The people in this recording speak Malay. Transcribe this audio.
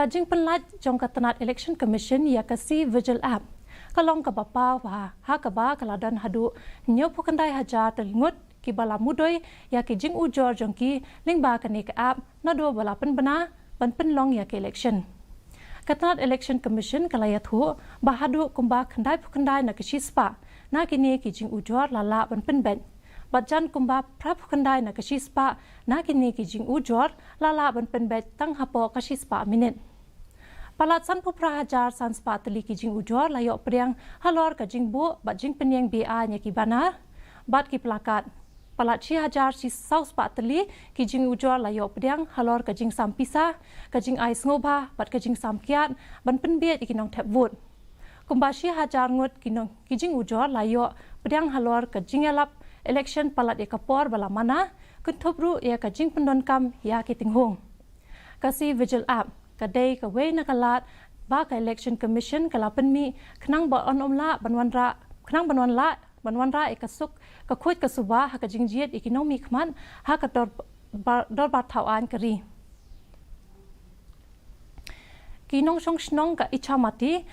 Kajing penlat jong katanat Election Commission ya kasi Vigil App. Kalong ka bapa wa ha ka ba kaladan hadu nyo pukandai hajar telingut ki bala mudoi ya ki jing ujor jong ki lingba kani ka app na do bala pen bana ban pen long ya ki election. Katanat Election Commission kalaya thu bahadu kumba kandai pukandai na kishispa na kini ki jing ujor lala ban pen ben. Bajan kumba prap kandai na kashispa na kini ki jing ujor lala ban pen bet tang hapo kashispa minit. Palat san pupra hajar san spa teli ki jing ujor layok priang halor ka jing bu bat jing penyeng BA nya ki banar bat ki plakat. Palat chi hajar si sau spa teli ki jing ujor layok priang halor ka jing sam pisah ka jing ais ngoba bat ka jing sam kiat ban pen biet ikinong tap vote. Kumba shi hajar ngut kinong ki jing ujor layok priang halor ka jing elap election palat ekapor bala mana kuntubru ya ka jing pendon kam ya ki tinghung. Kasi Vigil App kadai ka we nakalat ba ka Election Commission kala penmi khnang ba on omla banwanra khnang banwanra ekasuk ka khoi ka suba ha ka jingjiet economy khman ha ka dor ba thawan kari kinong song snong ka ichamati